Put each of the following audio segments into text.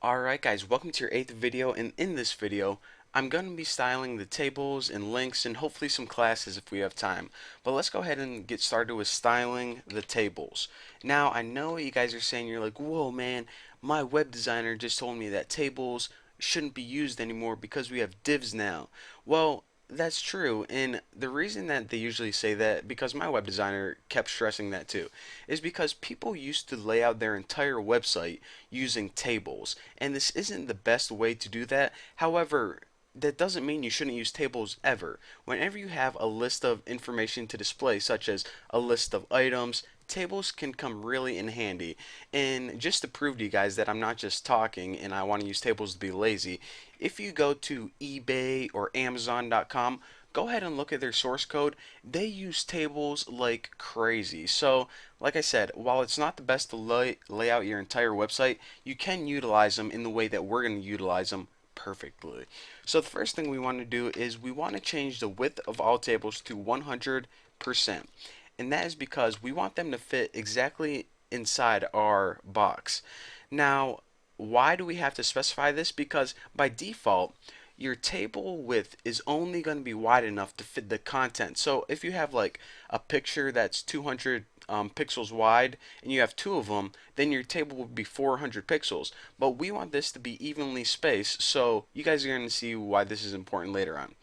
Alright guys, welcome to your 8th video, and in this video I'm going to be styling the tables and links and hopefully some classes if we have time. But let's go ahead and get started with styling the tables. Now I know what you guys are saying, you're like, whoa man, my web designer just told me that tables shouldn't be used anymore because we have divs now. Well, that's true, and the reason that they usually say that, because my web designer kept stressing that too, is because people used to lay out their entire website using tables, and this isn't the best way to do that. However, that doesn't mean you shouldn't use tables ever. Whenever you have a list of information to display, such as a list of items, tables can come really in handy. And just to prove to you guys that I'm not just talking and I want to use tables to be lazy, if you go to eBay or Amazon.com, go ahead and look at their source code. They use tables like crazy. So, like I said, while it's not the best to lay out your entire website, you can utilize them in the way that we're going to utilize them perfectly. So the first thing we want to do is we want to change the width of all tables to 100%. And that is because we want them to fit exactly inside our box. Now, why do we have to specify this? Because by default, your table width is only going to be wide enough to fit the content. So if you have like a picture that's 200 pixels wide and you have two of them, then your table would be 400 pixels. But we want this to be evenly spaced, so you guys are going to see why this is important later on.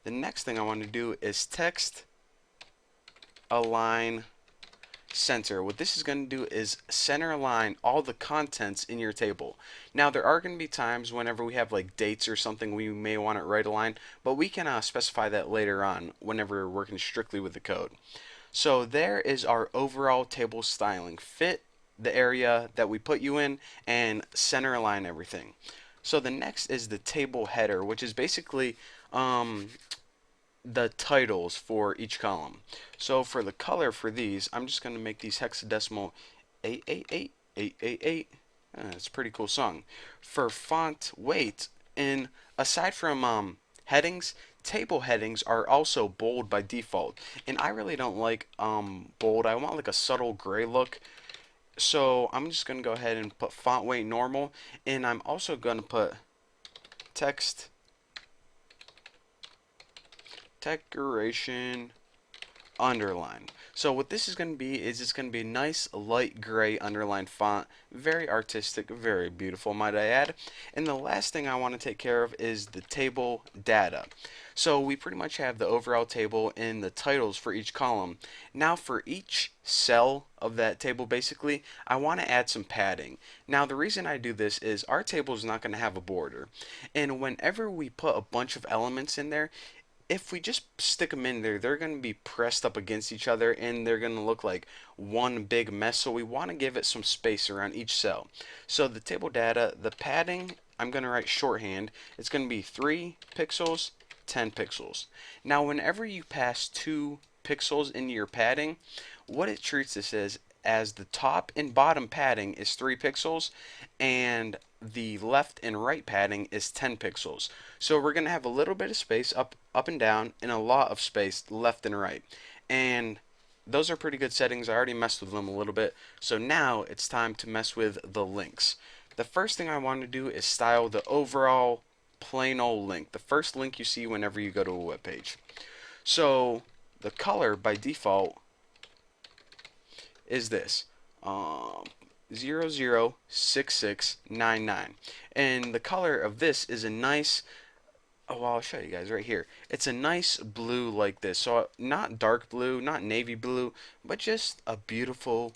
The next thing I want to do is text align center. What this is going to do is center align all the contents in your table. Now there are going to be times whenever we have like dates or something we may want it right aligned, but we can specify that later on whenever we're working strictly with the code. So there is our overall table styling. Fit the area that we put you in and center align everything. So the next is the table header, which is basically the titles for each column. So for the color for these, I'm just going to make these hexadecimal 888 888. It's a pretty cool song. For font weight, and aside from headings, table headings are also bold by default. And I really don't like bold. I want like a subtle gray look. So I'm just going to go ahead and put font weight normal, and I'm also going to put text decoration underline. So what this is going to be is it's going to be a nice light gray underlined font, very artistic, very beautiful, might I add. And the last thing I want to take care of is the table data. So we pretty much have the overall table and the titles for each column. Now for each cell of that table, basically, I want to add some padding. Now the reason I do this is our table is not going to have a border, and whenever we put a bunch of elements in there, if we just stick them in there, they're going to be pressed up against each other and they're going to look like one big mess. So we want to give it some space around each cell. So the table data, the padding, I'm going to write shorthand. It's going to be 3 pixels, 10 pixels. Now, whenever you pass 2 pixels into your padding, what it treats this as the top and bottom padding is 3 pixels and the left and right padding is 10 pixels. So we're going to have a little bit of space up and down and a lot of space left and right. And those are pretty good settings. I already messed with them a little bit. So now it's time to mess with the links. The first thing I want to do is style the overall plain old link. The first link you see whenever you go to a web page. So the color by default is this. 006699, and the color of this is a nice, oh well, I'll show you guys right here. It's a nice blue like this, so not dark blue, not navy blue, but just a beautiful,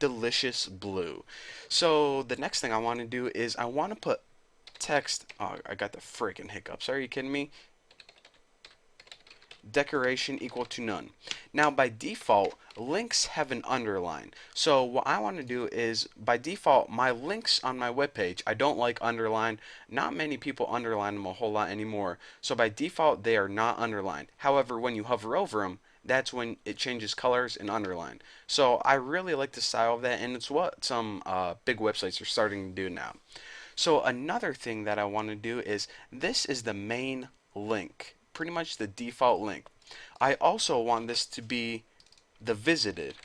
delicious blue. So the next thing I want to do is I want to put text. Oh, I got the freaking hiccups. Are you kidding me? Decoration equal to none. Now by default, links have an underline. So what I want to do is, by default, my links on my webpage, I don't like underline. Not many people underline them a whole lot anymore. So by default, they are not underlined. However, when you hover over them, that's when it changes colors and underline. So I really like the style of that, and it's what some big websites are starting to do now. So another thing that I want to do is, this is the main link, pretty much the default link. I also want this to be the visited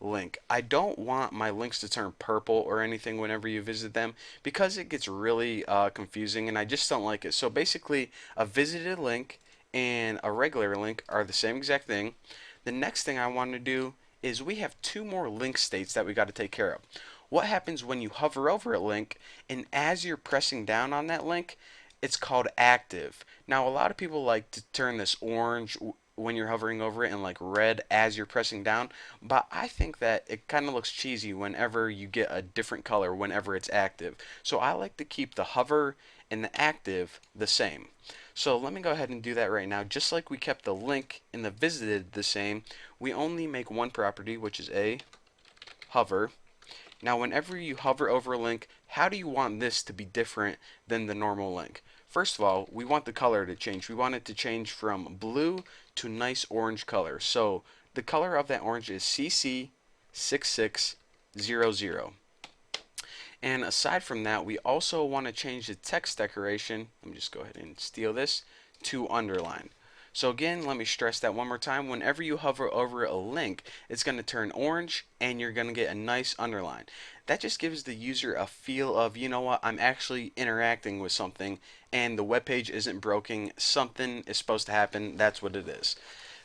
link. I don't want my links to turn purple or anything whenever you visit them because it gets really confusing and I just don't like it. So basically, a visited link and a regular link are the same exact thing. The next thing I want to do is we have two more link states that we got to take care of. What happens when you hover over a link and as you're pressing down on that link, it's called active. Now, a lot of people like to turn this orange when you're hovering over it and like red as you're pressing down, but I think that it kind of looks cheesy whenever you get a different color whenever it's active. So I like to keep the hover and the active the same. So let me go ahead and do that right now. Just like we kept the link and the visited the same, we only make one property, which is a hover. Now, whenever you hover over a link, how do you want this to be different than the normal link? First of all, we want the color to change. We want it to change from blue to nice orange color. So the color of that orange is CC6600. And aside from that, we also want to change the text decoration. Let me just go ahead and steal this to underline. So again, let me stress that one more time. Whenever you hover over a link, it's going to turn orange and you're going to get a nice underline. That just gives the user a feel of, you know what, I'm actually interacting with something and the web page isn't broken. Something is supposed to happen. That's what it is.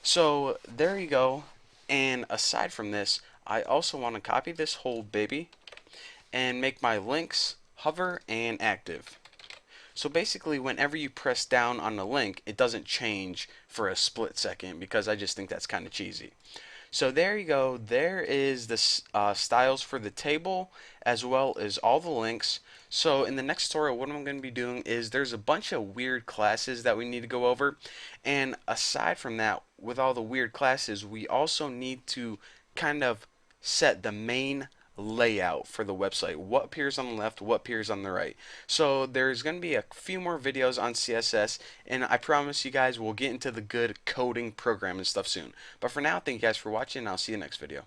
So there you go. And aside from this, I also want to copy this whole baby and make my links hover and active. So basically, whenever you press down on the link, it doesn't change for a split second because I just think that's kind of cheesy. So there you go. There is the styles for the table as well as all the links. So in the next tutorial, what I'm going to be doing is there's a bunch of weird classes that we need to go over. And aside from that, with all the weird classes, we also need to kind of set the main layout for the website. What appears on the left, what appears on the right. So there's going to be a few more videos on CSS, and I promise you guys we'll get into the good coding programming stuff soon. But for now, thank you guys for watching, and I'll see you next video.